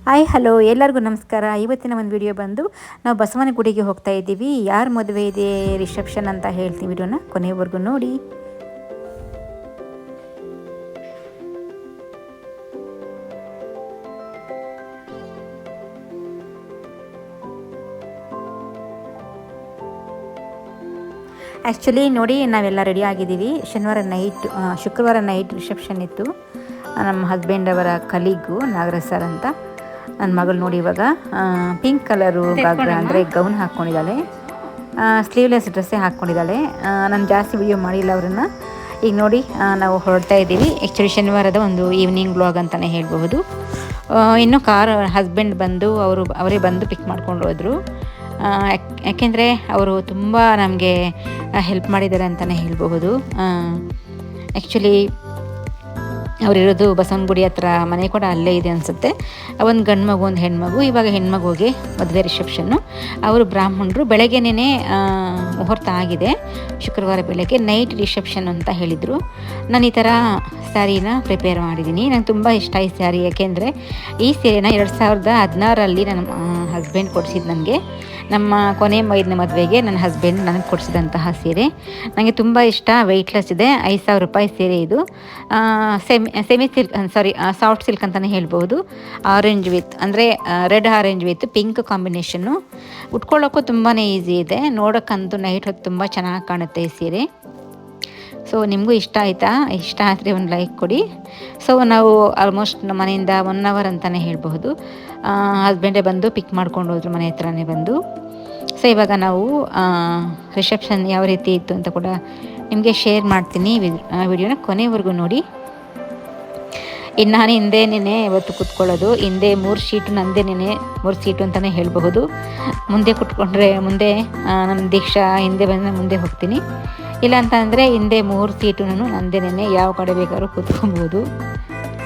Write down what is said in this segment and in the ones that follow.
Hi hello ಎಲ್ಲರಿಗೂ ನಮಸ್ಕಾರ. ಇವತ್ತಿನ ಒಂದು ವಿಡಿಯೋ ಬಂದು ನಾವು ಬಸವನ ಗುಡಿಗೆ ಹೋಗ್ತಾ ಇದ್ದೀವಿ. ಯಾರ ಮದುವೆ ಇದೆ ರಿಸೆಪ್ಷನ್ ಅಂತ ಹೇಳ್ತೀವಿ. ವಿಡಿಯೋನ ಕೊನೆವರೆಗೂ ನೋಡಿ. ಆ್ಯಕ್ಚುಲಿ ನೋಡಿ ನಾವೆಲ್ಲ ರೆಡಿ ಆಗಿದ್ದೀವಿ. ಶುಕ್ರವಾರ ನೈಟ್ ರಿಸೆಪ್ಷನ್ ಇತ್ತು. ನಮ್ಮ ಹಸ್ಬೆಂಡ್ ಅವರ ಕಲೀಗು ನಾಗರಾಜ್ ಸರ್ ಅಂತ. ನನ್ನ ಮಗಳು ನೋಡಿ ಇವಾಗ ಪಿಂಕ್ ಕಲರು ಗಾಗ್ರಾ ಅಂದರೆ ಗೌನ್ ಹಾಕ್ಕೊಂಡಿದ್ದಾಳೆ. ಸ್ಲೀವ್ಲೆಸ್ ಡ್ರೆಸ್ಸೇ ಹಾಕ್ಕೊಂಡಿದ್ದಾಳೆ. ನಾನು ಜಾಸ್ತಿ ವಿಡಿಯೋ ಮಾಡಿಲ್ಲ ಅವ್ರನ್ನ. ಈಗ ನೋಡಿ ನಾವು ಹೊರಡ್ತಾ ಇದ್ದೀವಿ. ಆ್ಯಕ್ಚುಲಿ ಶನಿವಾರದ ಒಂದು ಈವ್ನಿಂಗ್ ವ್ಲಾಗ್ ಅಂತಲೇ ಹೇಳ್ಬಹುದು. ಇನ್ನು ಕಾರ್ ಹಸ್ಬೆಂಡ್ ಬಂದು ಅವರೇ ಬಂದು ಪಿಕ್ ಮಾಡ್ಕೊಂಡು ಹೋದರು. ಯಾಕೆಂದರೆ ಅವರು ತುಂಬ ನಮಗೆ ಹೆಲ್ಪ್ ಮಾಡಿದ್ದಾರೆ ಅಂತಲೇ ಹೇಳಬಹುದು. ಆ್ಯಕ್ಚುಲಿ ಅವರಿರೋದು ಬಸವನಗುಡಿ ಹತ್ರ, ಮನೆ ಕೂಡ ಅಲ್ಲೇ ಇದೆ ಅನಿಸುತ್ತೆ. ಒಂದು ಗಂಡು ಮಗು ಒಂದು ಹೆಣ್ಮಗು. ಇವಾಗ ಹೆಣ್ಮಗುಗೆ ಮದುವೆ ರಿಸೆಪ್ಷನ್ನು. ಅವರು ಬ್ರಾಹ್ಮಣರು. ಬೆಳಗ್ಗೆನೇ ಮುಹೂರ್ತ ಆಗಿದೆ. ಶುಕ್ರವಾರ ಬೆಳಗ್ಗೆ ನೈಟ್ ರಿಸೆಪ್ಷನ್ ಅಂತ ಹೇಳಿದರು. ನಾನು ಈ ಥರ ಸ್ಯಾರಿನ ಪ್ರಿಪೇರ್ ಮಾಡಿದ್ದೀನಿ. ನಂಗೆ ತುಂಬ ಇಷ್ಟ ಈ ಸ್ಯಾರಿ. ಯಾಕೆಂದರೆ ಈ ಸೀರೆನ 2016ರಲ್ಲಿ ನನ್ನ ಹಸ್ಬೆಂಡ್ ಕೊಡಿಸಿದ್ದು ನನಗೆ. ನಮ್ಮ ಕೊನೆ ಮೈದನೇ ಮದುವೆಗೆ ನನ್ನ ಹಸ್ಬೆಂಡ್ ನನಗೆ ಕೊಡಿಸಿದಂತಹ ಸೀರೆ. ನನಗೆ ತುಂಬ ಇಷ್ಟ. ವೆಯ್ಟ್ಲೆಸ್ ಇದೆ. 5,000 ರೂಪಾಯಿ ಸೀರೆ ಇದು. ಸಾಫ್ಟ್ ಸಿಲ್ಕ್ ಅಂತಲೇ ಹೇಳ್ಬೋದು. ಆರೆಂಜ್ ವಿತ್ ಅಂದರೆ ರೆಡ್ ಆರೆಂಜ್ ವಿತ್ ಪಿಂಕ್ ಕಾಂಬಿನೇಷನ್ನು. ಉಟ್ಕೊಳ್ಳೋಕ್ಕೂ ತುಂಬಾ ಈಸಿ ಇದೆ. ನೋಡೋಕ್ಕಂತೂ ನೈಟ್ ಹೊತ್ತು ತುಂಬ ಚೆನ್ನಾಗಿ ಕಾಣುತ್ತೆ ಈ ಸೀರೆ. ಸೊ ನಿಮಗೂ ಇಷ್ಟ ಆಯಿತಾ? ಇಷ್ಟ ಆದರೆ ಒಂದು ಲೈಕ್ ಕೊಡಿ. ಸೊ ನಾವು ಆಲ್ಮೋಸ್ಟ್ ನಮ್ಮ ಮನೆಯಿಂದ 1 ಅವರ್ ಅಂತಲೇ ಹೇಳಬಹುದು. ಹಸ್ಬೆಂಡೇ ಬಂದು ಪಿಕ್ ಮಾಡ್ಕೊಂಡು ಹೋದ್ರು, ಮನೆ ಹತ್ರನೇ ಬಂದು. ಸೊ ಇವಾಗ ನಾವು ರಿಸೆಪ್ಷನ್ ಯಾವ ರೀತಿ ಇತ್ತು ಅಂತ ಕೂಡ ನಿಮಗೆ ಶೇರ್ ಮಾಡ್ತೀನಿ. ವಿಡಿಯೋನ ಕೊನೆವರೆಗೂ ನೋಡಿ. ಇನ್ನು ನಾನು ಹಿಂದೆನೇ ಇವತ್ತು ಕೂತ್ಕೊಳ್ಳೋದು. ಹಿಂದೆ 3 ಸೀಟು ನಂದೇನೇ, 3 ಸೀಟು ಅಂತಲೇ ಹೇಳಬಹುದು. ಮುಂದೆ ಕೂತ್ಕೊಂಡ್ರೆ ಮುಂದೆ ನಮ್ಮ ದೀಕ್ಷಾ ಹಿಂದೆ ಬಂದರೆ ಮುಂದೆ ಹೋಗ್ತೀನಿ. ಇಲ್ಲ ಅಂತ ಅಂದರೆ ಹಿಂದೆ 3 ಸೀಟು ನಂದೇನೇ, ಯಾವ ಕಡೆ ಬೇಕಾದ್ರೂ ಕೂತ್ಕೊಬೋದು.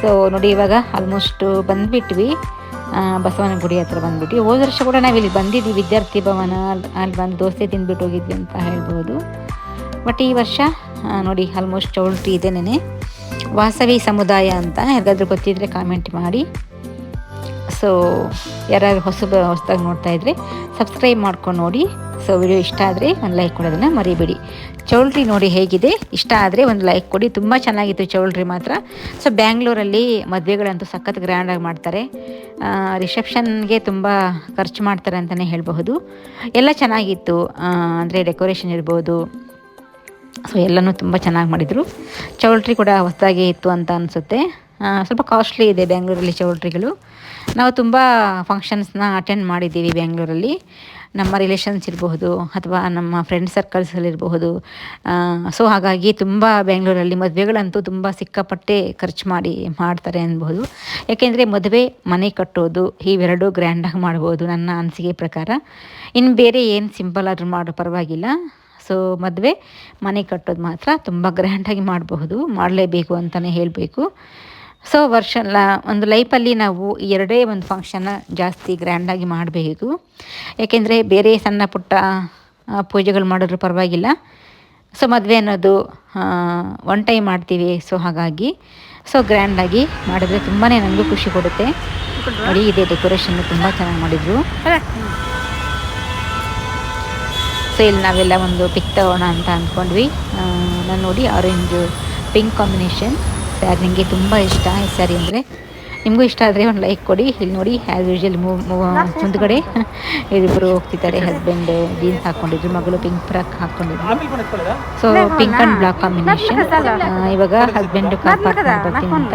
ಸೊ ನೋಡಿ ಇವಾಗ ಆಲ್ಮೋಸ್ಟು ಬಂದುಬಿಟ್ವಿ. ಬಸವನ ಗುಡಿ ಹತ್ರ ಬಂದುಬಿಟ್ಟು. ಹೋದ ವರ್ಷ ಕೂಡ ನಾವಿಲ್ಲಿ ಬಂದಿದ್ವಿ, ವಿದ್ಯಾರ್ಥಿ ಭವನ. ಅಲ್ಲಿ ಬಂದು ದೋಸೆ ತಿಂದ್ಬಿಟ್ಟು ಹೋಗಿದ್ವಿ ಅಂತ ಹೇಳ್ಬೋದು. ಬಟ್ ಈ ವರ್ಷ ನೋಡಿ ಆಲ್ಮೋಸ್ಟ್ ಚೌಲ್ಟ್ರಿ ಇದೇನೇ. ವಾಸವಿ ಸಮುದಾಯ ಅಂತ ಯಾರಿಗಾದ್ರೂ ಗೊತ್ತಿದ್ದರೆ ಕಾಮೆಂಟ್ ಮಾಡಿ. ಸೊ ಯಾರು ಹೊಸದಾಗಿ ನೋಡ್ತಾ ಇದ್ದರೆ ಸಬ್ಸ್ಕ್ರೈಬ್ ಮಾಡ್ಕೊಂಡು ನೋಡಿ. ಸೊ ವಿಡಿಯೋ ಇಷ್ಟ ಆದರೆ ಒಂದು ಲೈಕ್ ಕೊಡೋದನ್ನು ಮರಿಬೇಡಿ. ಚೌಲ್ಟ್ರಿ ನೋಡಿ ಹೇಗಿದೆ. ಇಷ್ಟ ಆದರೆ ಒಂದು ಲೈಕ್ ಕೊಡಿ. ತುಂಬ ಚೆನ್ನಾಗಿತ್ತು ಚೌಲ್ಟ್ರಿ ಮಾತ್ರ. ಸೊ ಬ್ಯಾಂಗ್ಳೂರಲ್ಲಿ ಮದುವೆಗಳಂತೂ ಸಖತ್ ಗ್ರ್ಯಾಂಡಾಗಿ ಮಾಡ್ತಾರೆ. ರಿಸೆಪ್ಷನ್ಗೆ ತುಂಬ ಖರ್ಚು ಮಾಡ್ತಾರೆ ಅಂತಲೇ ಹೇಳಬಹುದು. ಎಲ್ಲ ಚೆನ್ನಾಗಿತ್ತು. ಅಂದರೆ ಡೆಕೋರೇಷನ್ ಇರ್ಬೋದು. ಸೊ ಎಲ್ಲನೂ ತುಂಬ ಚೆನ್ನಾಗಿ ಮಾಡಿದರು. ಚೌಲ್ಟ್ರಿ ಕೂಡ ಹೊಸದಾಗಿ ಇತ್ತು ಅಂತ ಅನಿಸುತ್ತೆ. ಸ್ವಲ್ಪ ಕಾಸ್ಟ್ಲಿ ಇದೆ ಬ್ಯಾಂಗ್ಳೂರಲ್ಲಿ ಚೌಲ್ಟ್ರಿಗಳು. ನಾವು ತುಂಬ ಫಂಕ್ಷನ್ಸ್ನ ಅಟೆಂಡ್ ಮಾಡಿದ್ದೀವಿ ಬ್ಯಾಂಗ್ಳೂರಲ್ಲಿ. ನಮ್ಮ ರಿಲೇಷನ್ಸ್ ಇರಬಹುದು ಅಥವಾ ನಮ್ಮ ಫ್ರೆಂಡ್ ಸರ್ಕಲ್ಸಲ್ಲಿರಬಹುದು. ಸೊ ಹಾಗಾಗಿ ತುಂಬ ಬ್ಯಾಂಗ್ಳೂರಲ್ಲಿ ಮದುವೆಗಳಂತೂ ತುಂಬ ಸಿಕ್ಕಾಪಟ್ಟೆ ಖರ್ಚು ಮಾಡ್ತಾರೆ ಅನ್ಬೋದು. ಯಾಕೆಂದರೆ ಮದುವೆ, ಮನೆ ಕಟ್ಟೋದು ಇವೆರಡೂ ಗ್ರ್ಯಾಂಡಾಗಿ ಮಾಡ್ಬೋದು ನನ್ನ ಅನಿಸಿಕೆ ಪ್ರಕಾರ. ಇನ್ನು ಬೇರೆ ಏನು ಸಿಂಪಲ್ ಆದರೂ ಮಾಡೋ ಪರವಾಗಿಲ್ಲ. ಸೊ ಮದುವೆ, ಮನೆ ಕಟ್ಟೋದು ಮಾತ್ರ ತುಂಬ ಗ್ರ್ಯಾಂಡಾಗಿ ಮಾಡಲೇಬೇಕು ಅಂತಲೇ ಹೇಳಬೇಕು. ಸೊ ಒಂದು ಲೈಫಲ್ಲಿ ನಾವು ಎರಡೇ ಒಂದು ಫಂಕ್ಷನ್ನ ಜಾಸ್ತಿ ಗ್ರ್ಯಾಂಡಾಗಿ ಮಾಡಬೇಕು. ಏಕೆಂದರೆ ಬೇರೆ ಸಣ್ಣ ಪುಟ್ಟ ಪೂಜೆಗಳು ಮಾಡಿದ್ರೂ ಪರವಾಗಿಲ್ಲ. ಸೊ ಮದುವೆ ಅನ್ನೋದು ಒನ್ ಟೈಮ್ ಮಾಡ್ತೀವಿ. ಸೊ ಹಾಗಾಗಿ ಗ್ರ್ಯಾಂಡಾಗಿ ಮಾಡಿದ್ರೆ ತುಂಬಾ ನನಗೂ ಖುಷಿ ಕೊಡುತ್ತೆ. ನೋಡಿ ಇದೆ ಡೆಕೋರೇಷನ್ನು ತುಂಬ ಚೆನ್ನಾಗಿ ಮಾಡಿದರು. ಸೊ ಇಲ್ಲಿ ನಾವೆಲ್ಲ ಒಂದು ಪಿಕ್ ತಗೋಣ ಅಂತ ಅಂದ್ಕೊಂಡ್ವಿ. ನಾನು ನೋಡಿ ಆರೆಂಜ್ ಪಿಂಕ್ ಕಾಂಬಿನೇಷನ್ ಸ್ಯಾರಿ ನನಗೆ ತುಂಬ ಇಷ್ಟ. ಈ ಸ್ಯಾರಿ ಅಂದರೆ ನಿಮಗೂ ಇಷ್ಟ ಆದರೆ ಒಂದು ಲೈಕ್ ಕೊಡಿ. ಇಲ್ಲಿ ನೋಡಿ ಆ್ಯಸ್ ಯೂಶುವಲ್ ಮುಂದ್ಗಡೆ ಇಬ್ಬರು ಹೋಗ್ತಿದ್ದಾರೆ. ಹಸ್ಬೆಂಡ್ ಜೀನ್ಸ್ ಹಾಕ್ಕೊಂಡಿದ್ರು, ಮಗಳು ಪಿಂಕ್ ಫ್ರಾಕ್ ಹಾಕ್ಕೊಂಡಿದ್ರು. So pink and black combination. ಇವಾಗ ಹಸ್ಬೆಂಡು ಕಾರ್ ಪಾರ್ಕ್ ಮಾಡ್ಬರ್ತೀನಿ ಅಂತ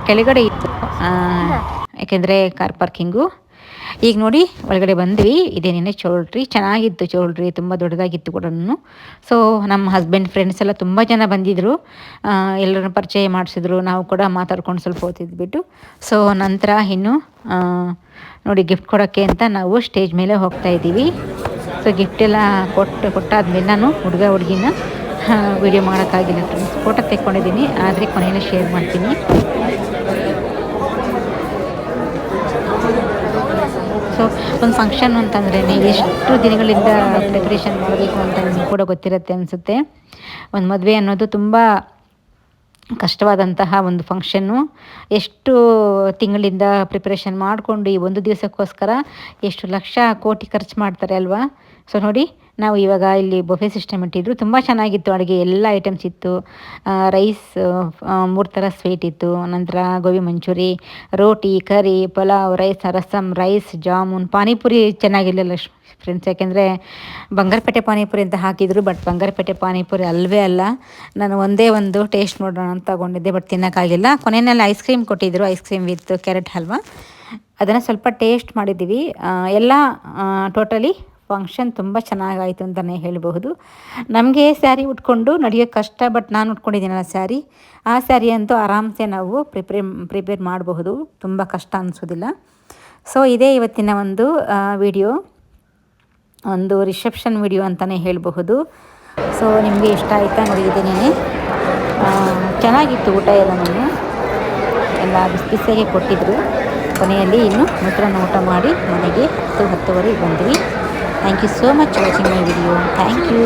ಕೆಳಗಡೆ ಇತ್ತು, ಯಾಕೆಂದರೆ ಕಾರ್ ಪಾರ್ಕಿಂಗು. ಈಗ ನೋಡಿ ಒಳಗಡೆ ಬಂದ್ವಿ. ಇದೇನೇನೆ ಚೌಲ್ಟ್ರಿ ಚೆನ್ನಾಗಿತ್ತು. ಚೌಲ್ಟ್ರಿ ತುಂಬ ದೊಡ್ಡದಾಗಿತ್ತು ಕೂಡ. ಸೊ ನಮ್ಮ ಹಸ್ಬೆಂಡ್ ಫ್ರೆಂಡ್ಸ್ ಎಲ್ಲ ತುಂಬ ಜನ ಬಂದಿದ್ದರು. ಎಲ್ಲರನ್ನ ಪರಿಚಯ ಮಾಡಿಸಿದ್ರು. ನಾವು ಕೂಡ ಮಾತಾಡ್ಕೊಂಡು ಸ್ವಲ್ಪ ಹೊತ್ತಿದ್ಬಿಟ್ಟು ಸೊ ನಂತರ ಇನ್ನು ನೋಡಿ ಗಿಫ್ಟ್ ಕೊಡೋಕ್ಕೆ ಅಂತ ನಾವು ಸ್ಟೇಜ್ ಮೇಲೆ ಹೋಗ್ತಾ ಇದ್ದೀವಿ. ಸೊ ಗಿಫ್ಟ್ ಎಲ್ಲ ಕೊಟ್ಟಾದ್ಮೇಲೆ ನಾನು ಹುಡುಗಿನ ವಿಡಿಯೋ ಮಾಡೋಕ್ಕಾಗಿಲ್ಲ ಫ್ರೆಂಡ್ಸ್. ಫೋಟೋ ತೆಕ್ಕೊಂಡಿದ್ದೀನಿ, ಆದರೆ ಕೊನೆಯಲ್ಲಿ ಶೇರ್ ಮಾಡ್ತೀನಿ. ಸೊ ಒಂದು ಫಂಕ್ಷನ್ ಅಂತಂದರೆ ಎಷ್ಟು ದಿನಗಳಿಂದ ಪ್ರಿಪ್ರೇಷನ್ ಮಾಡಬೇಕು ಅಂತ ನಿಮಗೆ ಕೂಡ ಗೊತ್ತಿರುತ್ತೆ ಅನಿಸುತ್ತೆ. ಒಂದು ಮದುವೆ ಅನ್ನೋದು ತುಂಬ ಕಷ್ಟವಾದಂತಹ ಒಂದು ಫಂಕ್ಷನ್ನು. ಎಷ್ಟು ತಿಂಗಳಿಂದ ಪ್ರಿಪ್ರೇಷನ್ ಮಾಡಿಕೊಂಡು ಈ ಒಂದು ದಿವಸಕ್ಕೋಸ್ಕರ ಎಷ್ಟು ಲಕ್ಷ ಕೋಟಿ ಖರ್ಚು ಮಾಡ್ತಾರೆ ಅಲ್ವಾ. ಸೊ ನೋಡಿ, ನಾವು ಇವಾಗ ಇಲ್ಲಿ ಬೊಫೆ ಸಿಸ್ಟಮ್ ಇಟ್ಟಿದ್ರು. ತುಂಬ ಚೆನ್ನಾಗಿತ್ತು ಅಡುಗೆ, ಎಲ್ಲ ಐಟಮ್ಸ್ ಇತ್ತು. ರೈಸ್ 3 ಥರ ಸ್ವೀಟ್ ಇತ್ತು, ನಂತರ ಗೋಬಿ ಮಂಚೂರಿ, ರೋಟಿ, ಕರಿ, ಪಲಾವ್, ರಸಮ್, ರೈಸ್, ಜಾಮೂನ್, ಪಾನಿಪುರಿ ಚೆನ್ನಾಗಿರಲಿಲ್ಲ ಫ್ರೆಂಡ್ಸ್, ಯಾಕೆಂದರೆ ಬಂಗಾರಪೇಟೆ ಪಾನಿಪುರಿ ಅಂತ ಹಾಕಿದರು. ಬಟ್ ಬಂಗಾರಪೇಟೆ ಪಾನಿಪುರಿ ಅಲ್ಲವೇ ಅಲ್ಲ. ನಾನು ಒಂದೇ ಒಂದು ಟೇಸ್ಟ್ ನೋಡೋಣ ಅಂತ ತಗೊಂಡಿದ್ದೆ, ಬಟ್ ತಿನ್ನೋಕ್ಕಾಗಿಲ್ಲ. ಕೊನೆಯಲ್ಲಿ ಐಸ್ ಕ್ರೀಮ್ ಕೊಟ್ಟಿದ್ದರು, ice cream with carrot halwa. ಅದನ್ನು ಸ್ವಲ್ಪ ಟೇಸ್ಟ್ ಮಾಡಿದ್ದೀವಿ. ಎಲ್ಲ ಟೋಟಲಿ ಫಂಕ್ಷನ್ ತುಂಬ ಚೆನ್ನಾಗಾಯಿತು ಅಂತಲೇ ಹೇಳಬಹುದು. ನಮಗೆ ಸ್ಯಾರಿ ಉಟ್ಕೊಂಡು ನಡೆಯೋಕ್ಕೆ ಕಷ್ಟ, ಬಟ್ ನಾನು ಉಟ್ಕೊಂಡಿದ್ದೀನಲ್ಲ ಸ್ಯಾರಿ, ಆ ಸ್ಯಾರಿ ಅಂತೂ ಆರಾಮ್ಸೆ ನಾವು ಪ್ರಿಪೇರ್ ಮಾಡಬಹುದು, ತುಂಬ ಕಷ್ಟ ಅನಿಸೋದಿಲ್ಲ. ಸೊ ಇದೇ ಇವತ್ತಿನ ಒಂದು ವಿಡಿಯೋ, ಒಂದು ರಿಸೆಪ್ಷನ್ ವಿಡಿಯೋ ಅಂತಲೇ ಹೇಳಬಹುದು. ಸೊ ನಿಮಗೆ ಇಷ್ಟ ಆಯಿತಾ ನೋಡಿದ್ದೀನಿ. ಚೆನ್ನಾಗಿತ್ತು ಊಟ ಎಲ್ಲ ಬಿಸಿ ಬಿಸಿಯಾಗಿ ಕೊಟ್ಟಿದ್ದರು. ಕೊನೆಯಲ್ಲಿ ಇನ್ನು ಮೊಸರನ್ನ ಊಟ ಮಾಡಿ ಮನೆಗೆ 10-10:30 ಬಂದ್ವಿ. Thank you so much watching my video. Thank you.